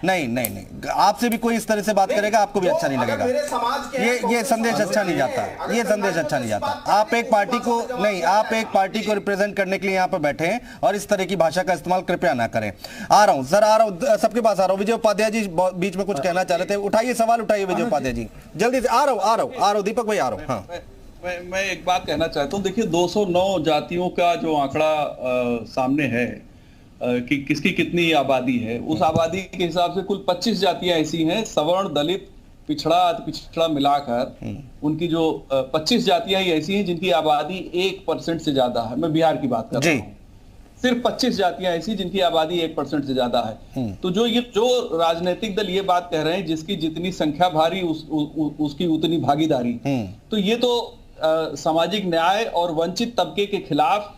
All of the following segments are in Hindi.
नहीं नहीं नहीं, आपसे भी कोई इस तरह से बात करेगा आपको भी अच्छा नहीं लगेगा। ये संदेश अच्छा नहीं जाता, ये संदेश अच्छा नहीं जाता। आप एक पार्टी को नहीं, आप एक पार्टी को रिप्रेजेंट करने के लिए यहाँ पर बैठे हैं और इस तरह की भाषा का इस्तेमाल कृपया ना करें। आ रहा हूँ सर, आ रहा हूँ, सबके पास आ रहा हूँ। विजय उपाध्याय जी बीच में कुछ कहना चाह रहे थे, उठाइए सवाल, उठाइए विजय उपाध्याय जी जल्दी से। आ रहा हूँ दीपक भाई, आ रहा हूँ। हाँ मैं एक बात कहना चाहता हूँ। देखिए 209 जातियों का जो आंकड़ा सामने है कि किसकी कितनी आबादी है, उस आबादी के हिसाब से कुल 25 जातियां ऐसी हैं, सवर्ण, दलित, पिछड़ा, अति पिछड़ा मिलाकर उनकी जो 25 जातियां ही ऐसी हैं जिनकी आबादी 1% से ज्यादा है। मैं बिहार की बात कर रहा हूँ। सिर्फ 25 जातियां ऐसी जिनकी आबादी 1% से ज्यादा है। तो जो राजनीतिक दल ये बात कह रहे हैं जिसकी जितनी संख्या भारी उसकी उतनी भागीदारी, तो ये तो सामाजिक न्याय और वंचित तबके के खिलाफ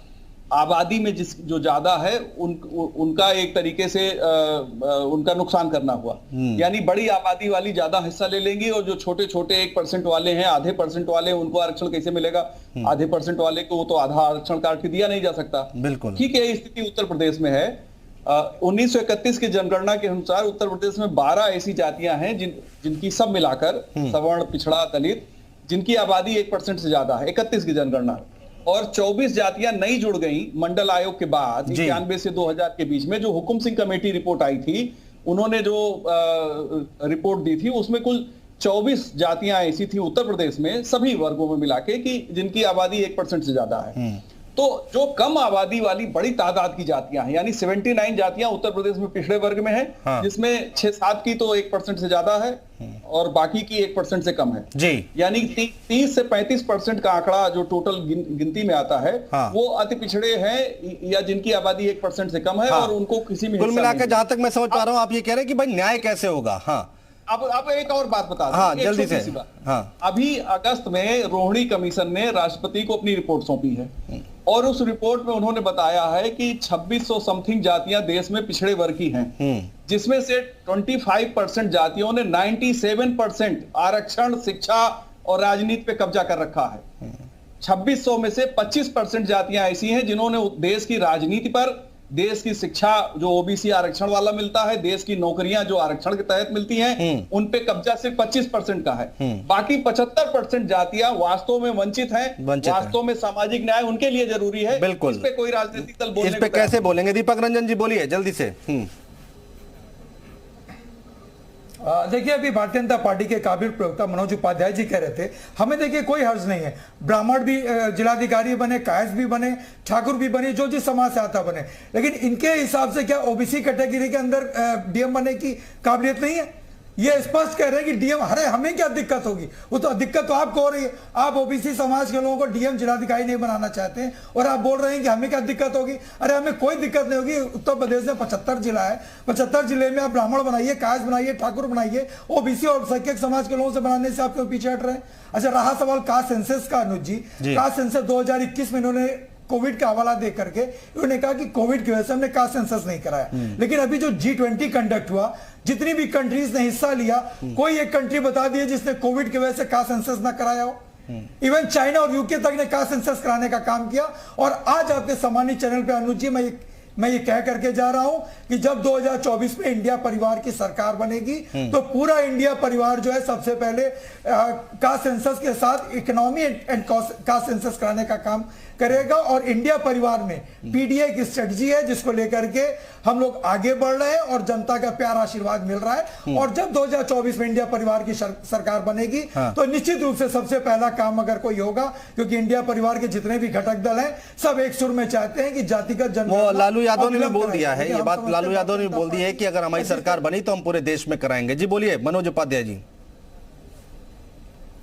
आबादी में जो ज्यादा है उनका एक तरीके से उनका नुकसान करना हुआ। यानी बड़ी आबादी वाली ज्यादा हिस्सा ले लेंगी और जो छोटे छोटे 1% वाले हैं, आधे % वाले, उनको आरक्षण कैसे मिलेगा? आधे % वाले को तो आधा आरक्षण काट के दिया नहीं जा सकता। बिल्कुल ठीक है, स्थिति उत्तर प्रदेश में है। 1931 की जनगणना के अनुसार उत्तर प्रदेश में 12 ऐसी जातियां हैं जिनकी सब मिलाकर सवर्ण, पिछड़ा, दलित, जिनकी आबादी 1% से ज्यादा है 31 की जनगणना, और 24 जातियां नई जुड़ गई मंडल आयोग के बाद 91 से 2000 के बीच में। जो हुकुम सिंह कमेटी रिपोर्ट आई थी, उन्होंने जो रिपोर्ट दी थी उसमें कुल 24 जातियां ऐसी थी उत्तर प्रदेश में सभी वर्गों में मिला के कि जिनकी आबादी 1% से ज्यादा है। तो जो कम आबादी वाली बड़ी तादाद की जातियां हैं, यानी 79 जातियां उत्तर प्रदेश में पिछड़े वर्ग में है, जिसमें 6-7 की तो 1% से ज्यादा है और बाकी की 1% से कम है जी। यानी 30 से 35% का आंकड़ा जो टोटल गिनती में आता है, वो अति पिछड़े हैं या जिनकी आबादी 1% से कम है और उनको किसी में कुल मिलाकर जहां तक मैं समझ पा रहा हूं आप ये कह रहे हैं कि भाई न्याय कैसे होगा। अब एक और बात बता दूं, हाँ जल्दी से। अभी अगस्त में रोहिणी कमीशन ने राष्ट्रपति को अपनी रिपोर्ट सौंपी है और उस रिपोर्ट में उन्होंने बताया है कि 2600 समथिंग जातियां देश में पिछड़े वर्ग की हैं, जिसमें से 25% जातियों ने 97% आरक्षण, शिक्षा और राजनीति पे कब्जा कर रखा है। 2600 में से 25% जातियां ऐसी हैं जिन्होंने देश की राजनीति पर, देश की शिक्षा जो ओबीसी आरक्षण वाला मिलता है, देश की नौकरियां जो आरक्षण के तहत मिलती हैं, उन पे कब्जा सिर्फ 25% का है। बाकी 75% जातियां वास्तव में वंचित हैं, वास्तव में सामाजिक न्याय उनके लिए जरूरी है। बिल्कुल, इस पे कोई राजनीतिक दल बोलने इस पे कैसे बोलेंगे? दीपक रंजन जी बोलिए जल्दी से। देखिए, अभी भारतीय जनता पार्टी के काबिल प्रवक्ता मनोज उपाध्याय जी कह रहे थे, हमें देखिए कोई हर्ज नहीं है, ब्राह्मण भी जिलाधिकारी बने, कायस्थ भी बने, ठाकुर भी बने, जो जिस समाज से आता बने, लेकिन इनके हिसाब से क्या ओबीसी कैटेगरी के अंदर डीएम बनने की काबिलियत नहीं है? ये स्पष्ट कह रहे हैं कि डीएम, अरे हमें क्या दिक्कत होगी? वो तो दिक्कत तो आपको हो रही है। आप ओबीसी समाज के लोगों को डीएम जिलाधिकारी नहीं बनाना चाहते हैं और आप बोल रहे हैं कि हमें क्या दिक्कत होगी? अरे हमें कोई दिक्कत नहीं होगी। उत्तर प्रदेश में 75 जिला है, 75 जिले में आप ब्राह्मण बनाइए, कायस्थ बनाइए, ठाकुर बनाइए, ओबीसी और संख्यक समाज के लोगों से बनाने से आप क्यों पीछे हट रहे हैं? अच्छा, रहा सवाल कास्ट सेंसस का, अनुज जी, कास्ट सेंसस 2021 में इन्होंने कोविड का हवाला दे करके उन्होंने कहा कि कोविड की वजह से हमने कास्ट सेंसस नहीं कराया। लेकिन अभी जो G20 कंडक्ट हुआ, जितनी भी कंट्रीज ने हिस्सा लिया, कोई एक कंट्री बता दी है जिसने कोविड की वजह से कास्ट सेंसस ना कराया हो? इवन चाइना और यूके तक ने कास्ट सेंसस कराने का काम किया। और आज आपके सामान्य चैनल पे अनुज जी मैं ये कह करके जा रहा हूं कि जब 2024 में इंडिया परिवार की सरकार बनेगी तो पूरा इंडिया परिवार जो है सबसे पहले कास्ट सेंसस के साथ इकोनॉमी एंड कास्ट सेंसस कराने का काम करेगा। और इंडिया परिवार में पीडीए की स्ट्रेटजी है जिसको लेकर के हम लोग आगे बढ़ रहे हैं और जनता का प्यार आशीर्वाद मिल रहा है। और जब 2024 में इंडिया परिवार की सरकार बनेगी तो निश्चित रूप से सबसे पहला काम अगर कोई होगा, क्योंकि इंडिया परिवार के जितने भी घटक दल हैं सब एक सुर में चाहते हैं कि जातिगत जनगणना, लालू यादव ने भी बोल दिया है ये बात, लालू यादव ने बोल दी है कि अगर हमारी सरकार बनी तो हम पूरे देश में कराएंगे। जी बोलिए मनोज उपाध्याय जी।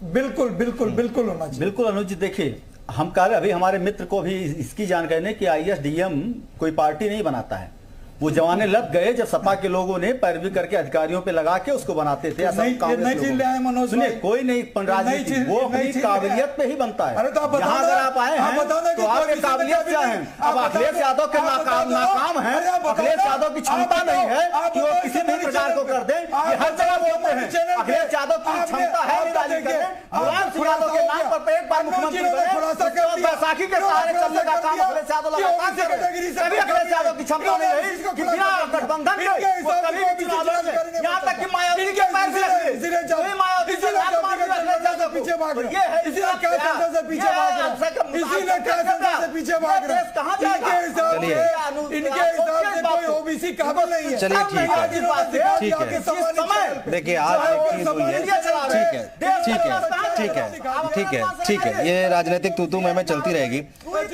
बिल्कुल बिल्कुल बिल्कुल होना चाहिए। बिल्कुल अनुज जी, देखिए हम कल अभी हमारे मित्र को भी इसकी जानकारी ने कि आईएसडीएम कोई पार्टी नहीं बनाता है। वो जमाने लग गए जब सपा के लोगों ने पैरवी करके अधिकारियों पे लगा के उसको बनाते थे। सुनिए, कोई नहीं राजनीति, वो अपनी काबिलियत पे ही बनता है। यहाँ अगर आप आए हैं तो आपकी काबिलियत क्या है? अब अखिलेश यादव के नाकाम है, अखिलेश यादव की क्षमता नहीं है कि वो किसी भी प्रकार को कर दे। ये हर जगह बोलते हैं अखिलेश यादव की क्षमता है निराली करने। मुलायम सिंह यादव के नाम पर एक बार मुख्यमंत्री बने, बैसाखी के सहारे चलने का काम अखिलेश यादव लगातार कर रहे हैं। कभी अखिलेश यादव की क्षमता नहीं रही कि बिना गठबंधन के वो कभी भी चुनाव लड़ेंगे। भाग रहे देश कहाँ हैं। जाएगा? इनके हिसाब से कोई ओबीसी काबिल नहीं है। चलिए, ठीक है। आज इन्होंने दिखा दिया ठीक है। कि सम्मानित चैनल पे। देखिए आज चाहे वो एक चीज हुई है, सम्मानित चैनल पे। ठीक है ठीक है ठीक है ठीक है ठीक है, ये राजनीतिक तू में चलती रहेगी।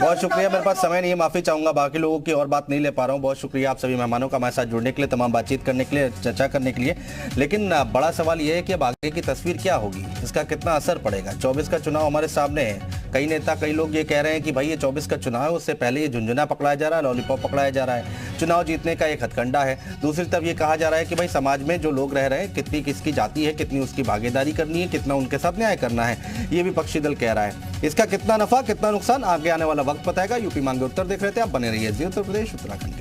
बहुत शुक्रिया, मेरे पास समय नहीं है, माफी चाहूंगा, बाकी लोगों की और बात नहीं ले पा रहा हूँ। बहुत शुक्रिया आप सभी मेहमानों का हमारे साथ जुड़ने के लिए, तमाम बातचीत करने के लिए, चर्चा करने के लिए। लेकिन बड़ा सवाल ये है कि अब आगे की तस्वीर क्या होगी, इसका कितना असर पड़ेगा। 24 का चुनाव हमारे सामने है। कई नेता, कई लोग ये कह रहे हैं कि भाई ये 24 का चुनाव है, उससे पहले ये झुंझुना पकड़ाया जा रहा है, लॉलीपॉप पकड़ाया जा रहा है, चुनाव जीतने का एक हथकंडा है। दूसरी तरफ ये कहा जा रहा है कि भाई समाज में जो लोग रह रहे हैं, कितनी किसकी जाति है, कितनी उसकी भागीदारी करनी है, कितना उनके साथ न्याय करना है, ये विपक्षी दल कह रहा है। इसका कितना नफा कितना नुकसान आगे आने वाला वक्त बताएगा। यूपी मांगे उत्तर देख रहे थे आप, बने रहिए जी उत्तर प्रदेश उत्तराखंड के।